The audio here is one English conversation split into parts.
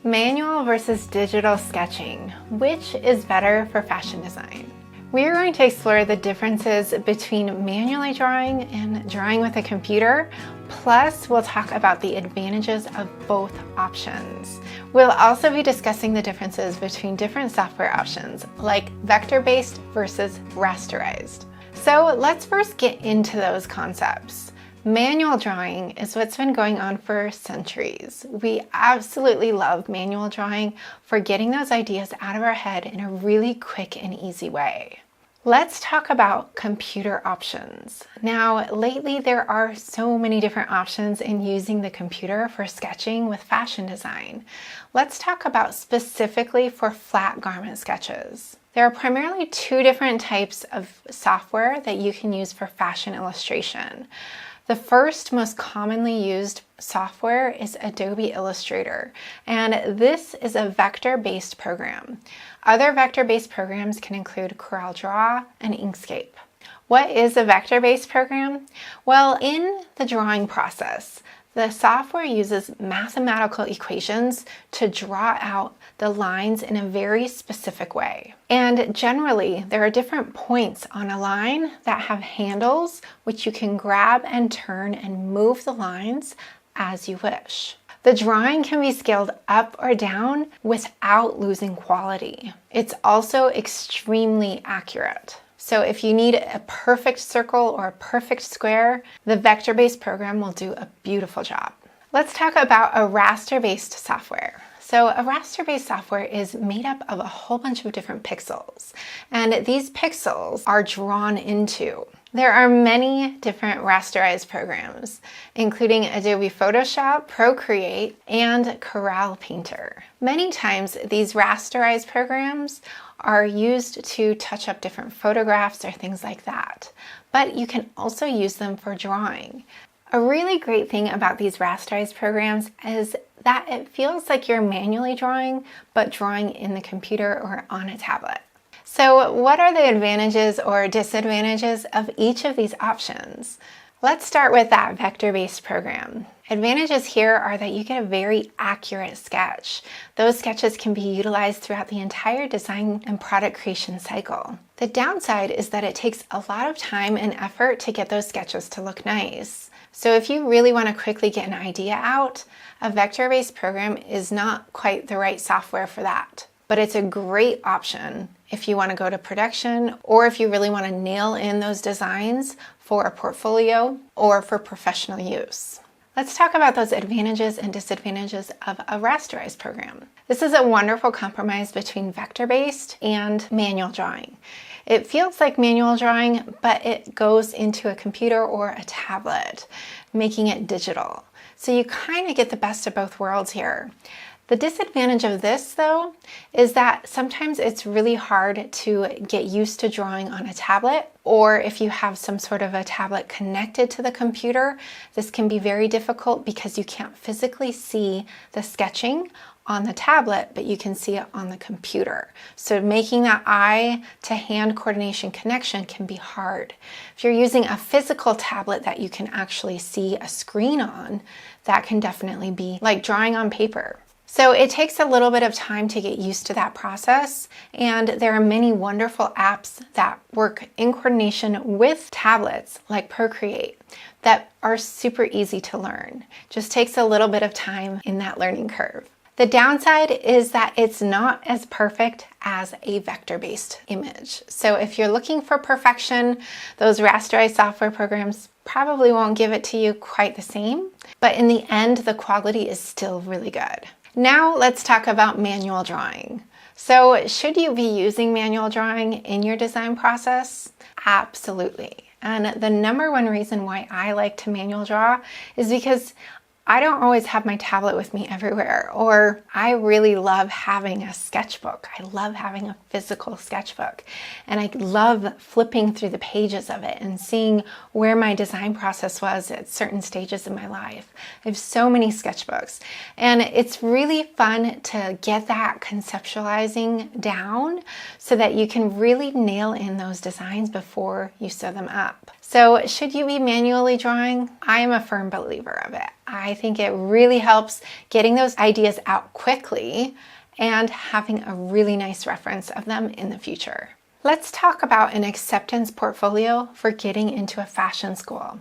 Manual versus digital sketching. Which is better for fashion design? We are going to explore the differences between manually drawing and drawing with a computer. Plus, we'll talk about the advantages of both options. We'll also be discussing the differences between different software options, like vector-based versus rasterized. So let's first get into those concepts. Manual drawing is what's been going on for centuries. We absolutely love manual drawing for getting those ideas out of our head in a really quick and easy way. Let's talk about computer options. Now, lately there are so many different options in using the computer for sketching with fashion design. Let's talk about specifically for flat garment sketches. There are primarily two different types of software that you can use for fashion illustration. The first most commonly used software is Adobe Illustrator, and this is a vector-based program. Other vector-based programs can include CorelDRAW and Inkscape. What is a vector-based program? Well, in the drawing process, the software uses mathematical equations to draw out the lines in a very specific way. And generally, there are different points on a line that have handles which you can grab and turn and move the lines as you wish. The drawing can be scaled up or down without losing quality. It's also extremely accurate. So if you need a perfect circle or a perfect square, the vector-based program will do a beautiful job. Let's talk about a raster-based software. So a raster-based software is made up of a whole bunch of different pixels, and these pixels are drawn into. There are many different rasterized programs, including Adobe Photoshop, Procreate, and Corel Painter. Many times, these rasterized programs are used to touch up different photographs or things like that, but you can also use them for drawing. A really great thing about these rasterized programs is that it feels like you're manually drawing, but drawing in the computer or on a tablet. So what are the advantages or disadvantages of each of these options? Let's start with that vector-based program. Advantages here are that you get a very accurate sketch. Those sketches can be utilized throughout the entire design and product creation cycle. The downside is that it takes a lot of time and effort to get those sketches to look nice. So if you really want to quickly get an idea out, a vector-based program is not quite the right software for that. But it's a great option if you want to go to production or if you really want to nail in those designs for a portfolio or for professional use. Let's talk about those advantages and disadvantages of a rasterized program. This is a wonderful compromise between vector-based and manual drawing. It feels like manual drawing, but it goes into a computer or a tablet, making it digital. So you kind of get the best of both worlds here. The disadvantage of this, though, is that sometimes it's really hard to get used to drawing on a tablet, or if you have some sort of a tablet connected to the computer, this can be very difficult because you can't physically see the sketching on the tablet, but you can see it on the computer. So making that eye to hand coordination connection can be hard. If you're using a physical tablet that you can actually see a screen on, that can definitely be like drawing on paper. So it takes a little bit of time to get used to that process, and there are many wonderful apps that work in coordination with tablets like Procreate that are super easy to learn. Just takes a little bit of time in that learning curve. The downside is that it's not as perfect as a vector-based image. So if you're looking for perfection, those rasterized software programs probably won't give it to you quite the same, but in the end, the quality is still really good. Now let's talk about manual drawing. So should you be using manual drawing in your design process? Absolutely. And the number one reason why I like to manual draw is because I don't always have my tablet with me everywhere, or I really love having a sketchbook. I love having a physical sketchbook, and I love flipping through the pages of it and seeing where my design process was at certain stages in my life. I have so many sketchbooks, and it's really fun to get that conceptualizing down so that you can really nail in those designs before you sew them up. So should you be manually drawing? I am a firm believer of it. I think it really helps getting those ideas out quickly and having a really nice reference of them in the future. Let's talk about an acceptance portfolio for getting into a fashion school.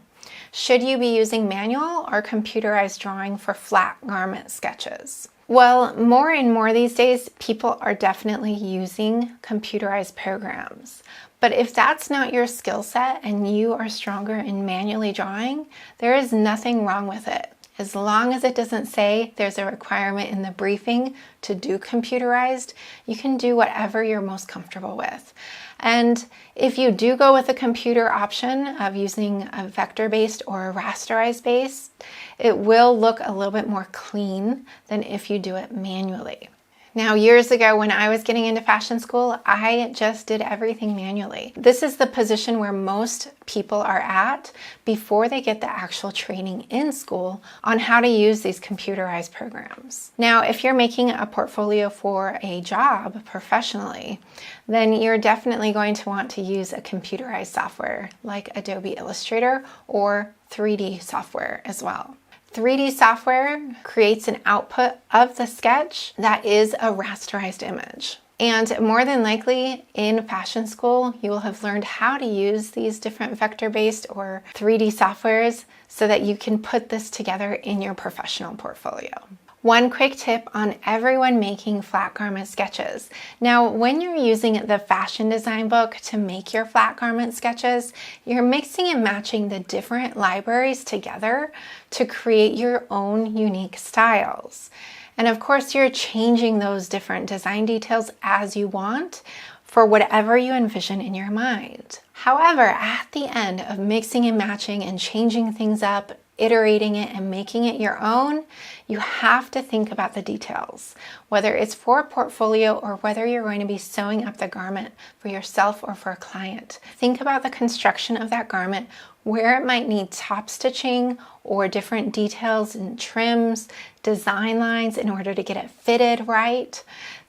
Should you be using manual or computerized drawing for flat garment sketches? Well, more and more these days, people are definitely using computerized programs. But if that's not your skill set and you are stronger in manually drawing, there is nothing wrong with it. As long as it doesn't say there's a requirement in the briefing to do computerized, you can do whatever you're most comfortable with. And if you do go with a computer option of using a vector-based or a rasterized base, it will look a little bit more clean than if you do it manually. Now, years ago when I was getting into fashion school, I just did everything manually. This is the position where most people are at before they get the actual training in school on how to use these computerized programs. Now, if you're making a portfolio for a job professionally, then you're definitely going to want to use a computerized software like Adobe Illustrator or 3D software as well. 3D software creates an output of the sketch that is a rasterized image. And more than likely in fashion school, you will have learned how to use these different vector-based or 3D softwares so that you can put this together in your professional portfolio. One quick tip on everyone making flat garment sketches. Now, when you're using the fashion design book to make your flat garment sketches, you're mixing and matching the different libraries together to create your own unique styles. And of course, you're changing those different design details as you want for whatever you envision in your mind. However, at the end of mixing and matching and changing things up, iterating it and making it your own, you have to think about the details, whether it's for a portfolio or whether you're going to be sewing up the garment for yourself or for a client. Think about the construction of that garment, where it might need top stitching or different details and trims, design lines in order to get it fitted right.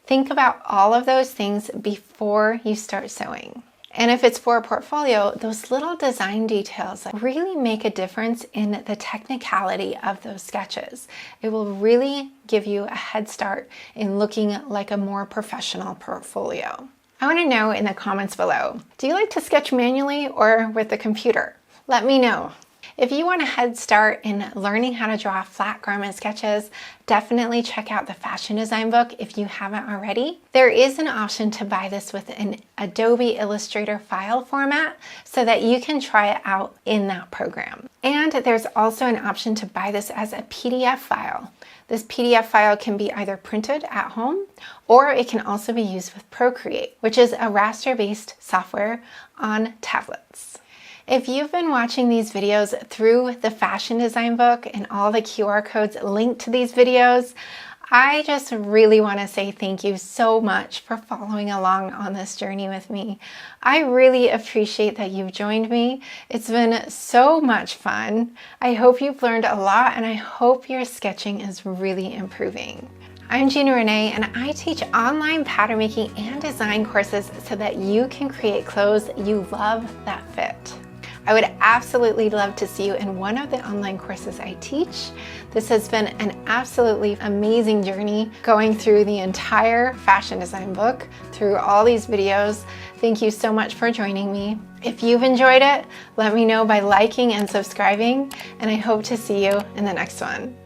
Think about all of those things before you start sewing. And if it's for a portfolio, those little design details really make a difference in the technicality of those sketches. It will really give you a head start in looking like a more professional portfolio. I want to know in the comments below, do you like to sketch manually or with the computer? Let me know. If you want a head start in learning how to draw flat garment sketches, definitely check out the fashion design book if you haven't already. There is an option to buy this with an Adobe Illustrator file format so that you can try it out in that program. And there's also an option to buy this as a PDF file. This PDF file can be either printed at home or it can also be used with Procreate, which is a raster-based software on tablets. If you've been watching these videos through the fashion design book and all the QR codes linked to these videos, I just really want to say thank you so much for following along on this journey with me. I really appreciate that you've joined me. It's been so much fun. I hope you've learned a lot and I hope your sketching is really improving. I'm Gina Renee and I teach online pattern making and design courses so that you can create clothes you love that fit. I would absolutely love to see you in one of the online courses I teach. This has been an absolutely amazing journey going through the entire fashion design book, through all these videos. Thank you so much for joining me. If you've enjoyed it, let me know by liking and subscribing, and I hope to see you in the next one.